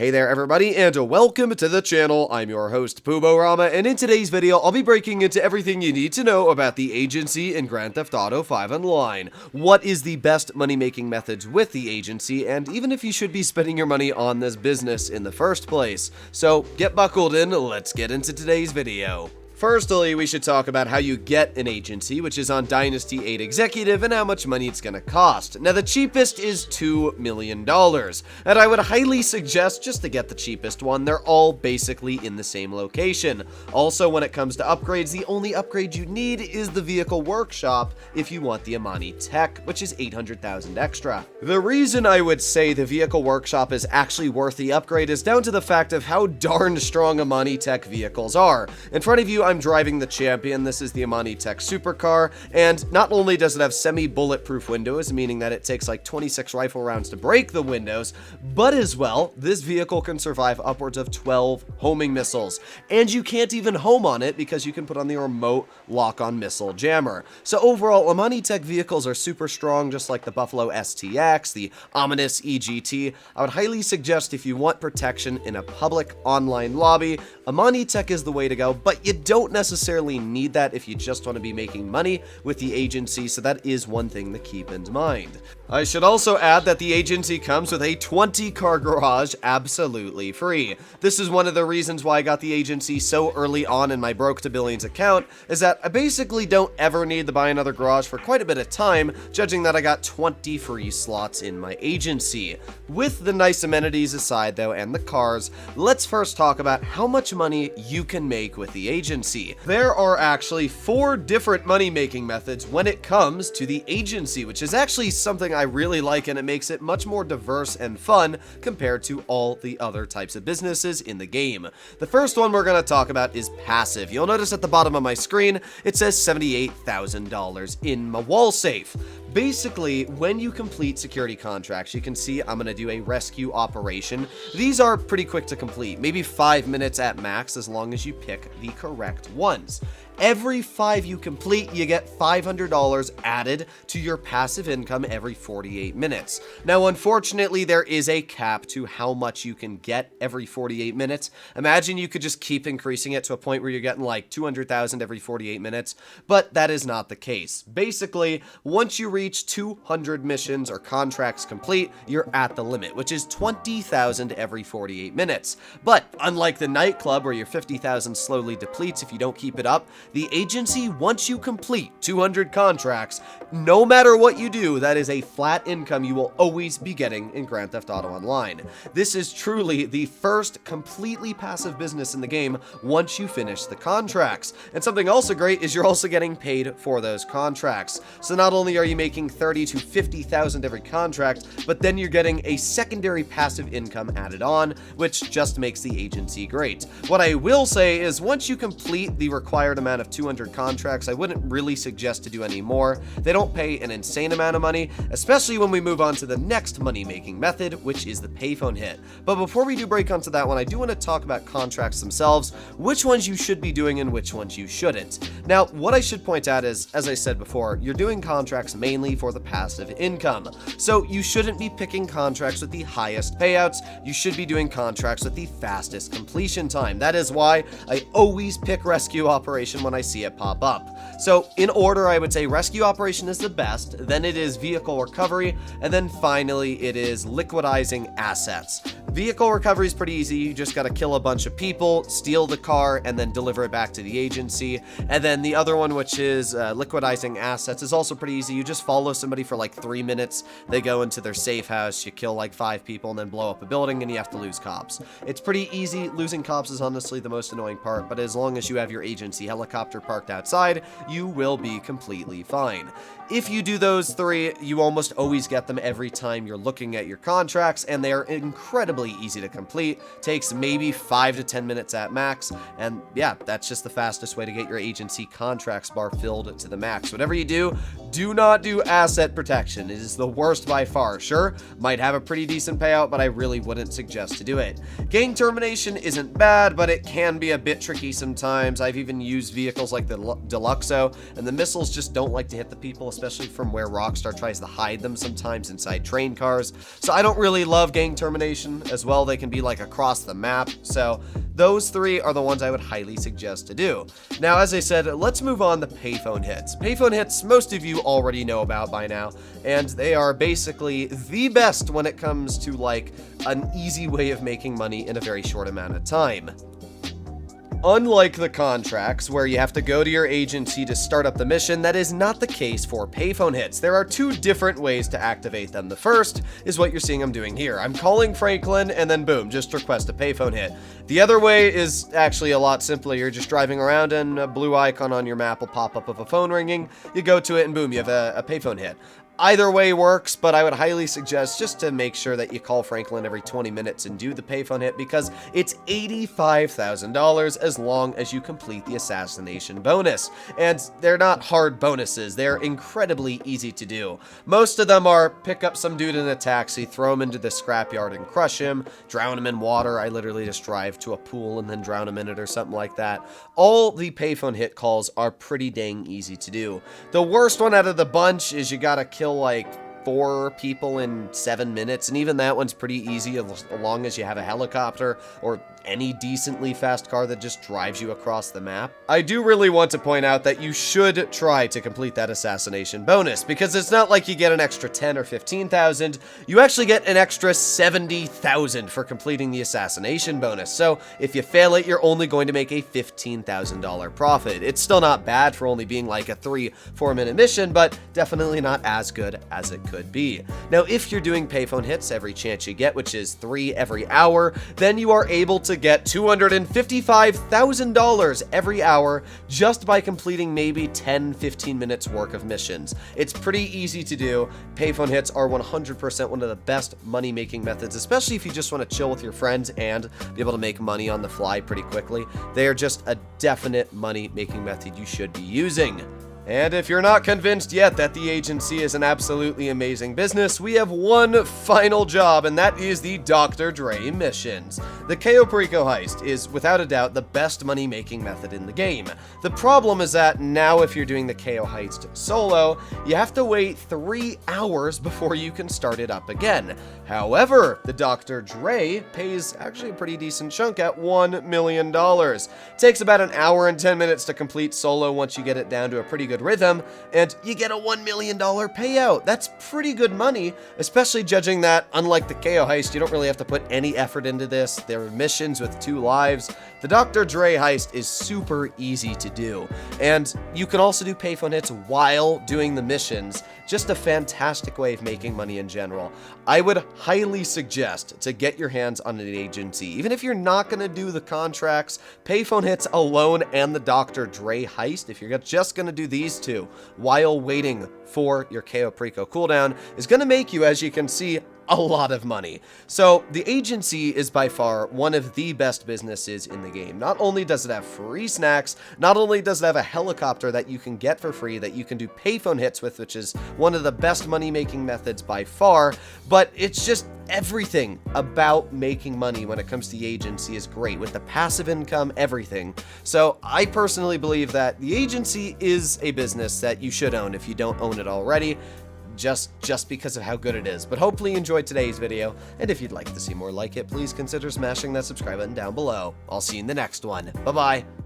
Hey there everybody, and welcome to the channel. I'm your host, Rama, and in today's video, I'll be breaking into everything you need to know about the agency in Grand Theft Auto 5 Online. What is the best money-making methods with the agency, and even if you should be spending your money on this business in the first place. So, get buckled in, let's get into today's video. Firstly, we should talk about how you get an agency, which is on Dynasty 8 Executive, and how much money it's gonna cost. Now, the cheapest is $2 million, and I would highly suggest just to get the cheapest one. They're all basically in the same location. Also, when it comes to upgrades, the only upgrade you need is the vehicle workshop if you want the Amani Tech, which is 800,000 extra. The reason I would say the vehicle workshop is actually worth the upgrade is down to the fact of how darn strong Amani Tech vehicles are. In front of you, I'm driving the Champion. This is the Amani Tech supercar, and not only does it have semi-bulletproof windows, meaning that it takes like 26 rifle rounds to break the windows, but as well, this vehicle can survive upwards of 12 homing missiles, and you can't even home on it because you can put on the remote lock-on missile jammer. So overall, Amani Tech vehicles are super strong, just like the Buffalo STX, the Ominous EGT. I would highly suggest if you want protection in a public online lobby, Amani Tech is the way to go, but you don't necessarily need that if you just want to be making money with the agency, so that is one thing to keep in mind. I should also add that the agency comes with a 20-car garage absolutely free. This is one of the reasons why I got the agency so early on in my Broke to Billions account, is that I basically don't ever need to buy another garage for quite a bit of time, judging that I got 20 free slots in my agency. With the nice amenities aside though, and the cars, let's first talk about how much money you can make with the agency. There are actually 4 different money-making methods when it comes to the agency, which is actually something I really like, and it makes it much more diverse and fun compared to all the other types of businesses in the game. The first one we're going to talk about is passive. You'll notice at the bottom of my screen, it says $78,000 in my wall safe. Basically, when you complete security contracts, you can see I'm going to do a rescue operation. These are pretty quick to complete, maybe 5 minutes at max, as long as you pick the correct ones. Every 5 you complete, you get $500 added to your passive income every 48 minutes. Now, unfortunately, there is a cap to how much you can get every 48 minutes. Imagine you could just keep increasing it to a point where you're getting like 200,000 every 48 minutes, but that is not the case. Basically, once you reach 200 missions or contracts complete, you're at the limit, which is 20,000 every 48 minutes. But unlike the nightclub where your 50,000 slowly depletes if you don't keep it up, the agency, once you complete 200 contracts, no matter what you do, that is a flat income you will always be getting in Grand Theft Auto Online. This is truly the first completely passive business in the game once you finish the contracts. And something also great is you're also getting paid for those contracts. So not only are you making 30 to 50,000 every contract, but then you're getting a secondary passive income added on, which just makes the agency great. What I will say is once you complete the required amount of 200 contracts, I wouldn't really suggest to do any more. They don't pay an insane amount of money, especially when we move on to the next money-making method, which is the Payphone Hit. But before we do break onto that one, I do want to talk about contracts themselves, which ones you should be doing and which ones you shouldn't. Now, what I should point out is, as I said before, you're doing contracts mainly for the passive income. So you shouldn't be picking contracts with the highest payouts. You should be doing contracts with the fastest completion time. That is why I always pick Rescue Operation when I see it pop up. So in order, I would say Rescue Operation is the best, then it is Vehicle Recovery, and then finally it is Liquidizing Assets. Vehicle recovery is pretty easy. You just got to kill a bunch of people, steal the car, and then deliver it back to the agency. And then the other one, which is liquidizing assets, is also pretty easy. You just follow somebody for like 3 minutes. They go into their safe house, you kill like 5 people, and then blow up a building, and you have to lose cops. It's pretty easy. Losing cops is honestly the most annoying part, but as long as you have your agency helicopter parked outside, you will be completely fine. If you do those 3, you almost always get them every time you're looking at your contracts, and they are incredibly easy to complete. Takes maybe 5 to 10 minutes at max, and yeah, that's just the fastest way to get your agency contracts bar filled to the max. Whatever you do, do not do asset protection. It is the worst by far. Sure, might have a pretty decent payout, but I really wouldn't suggest to do it. Gang termination isn't bad, but it can be a bit tricky sometimes. I've even used vehicles like the Deluxo, and the missiles just don't like to hit the people, especially from where Rockstar tries to hide them sometimes inside train cars. So I don't really love gang termination as well. They can be like across the map. So those three are the ones I would highly suggest to do. Now, as I said, let's move on to Payphone Hits. Payphone Hits, most of you already know about by now, and they are basically the best when it comes to like an easy way of making money in a very short amount of time. Unlike the contracts, where you have to go to your agency to start up the mission, that is not the case for Payphone Hits. There are two different ways to activate them. The first is what you're seeing I'm doing here. I'm calling Franklin, and then boom, just request a Payphone Hit. The other way is actually a lot simpler. You're just driving around, and a blue icon on your map will pop up of a phone ringing. You go to it, and boom, you have a Payphone Hit. Either way works, but I would highly suggest just to make sure that you call Franklin every 20 minutes and do the Payphone Hit, because it's $85,000 as long as you complete the assassination bonus. And they're not hard bonuses, they're incredibly easy to do. Most of them are pick up some dude in a taxi, throw him into the scrapyard and crush him, drown him in water. I literally just drive to a pool and then drown him in it or something like that. All the Payphone Hit calls are pretty dang easy to do. The worst one out of the bunch is you gotta kill like 4 people in 7 minutes, and even that one's pretty easy as long as you have a helicopter or any decently fast car that just drives you across the map. I do really want to point out that you should try to complete that assassination bonus, because it's not like you get an extra 10 or 15,000, you actually get an extra 70,000 for completing the assassination bonus. So if you fail it, you're only going to make a $15,000 profit. It's still not bad for only being like a 3-4 minute mission, but definitely not as good as it could be. Now, if you're doing Payphone Hits every chance you get, which is 3 every hour, then you are able to get $255,000 every hour just by completing maybe 10-15 minutes worth of missions. It's pretty easy to do. Payphone Hits are 100% one of the best money-making methods, especially if you just want to chill with your friends and be able to make money on the fly pretty quickly. They are just a definite money-making method you should be using. And if you're not convinced yet that the agency is an absolutely amazing business, we have one final job, and that is the Dr. Dre missions. The Cayo Perico heist is, without a doubt, the best money-making method in the game. The problem is that now if you're doing the Cayo heist solo, you have to wait 3 hours before you can start it up again. However, the Dr. Dre pays actually a pretty decent chunk at $1 million. It takes about an hour and 10 minutes to complete solo once you get it down to a pretty good rhythm, and you get a $1 million payout. That's pretty good money, especially judging that, unlike the Cayo heist, you don't really have to put any effort into this. There are missions with 2 lives. The Dr. Dre heist is super easy to do, and you can also do Payphone Hits while doing the missions. Just a fantastic way of making money in general. I would highly suggest to get your hands on an agency. Even if you're not going to do the contracts, Payphone Hits alone and the Dr. Dre heist, if you're just going to do these two while waiting for your Cayo Perico cooldown, is going to make you, as you can see, a lot of money. So the agency is by far one of the best businesses in the game. Not only does it have free snacks, not only does it have a helicopter that you can get for free that you can do Payphone Hits with, which is one of the best money-making methods by far, but it's just everything about making money when it comes to the agency is great, with the passive income, everything. So I personally believe that the agency is a business that you should own if you don't own it already, just because of how good it is. But hopefully you enjoyed today's video, and if you'd like to see more like it, please consider smashing that subscribe button down below. I'll see you in the next one. Bye-bye.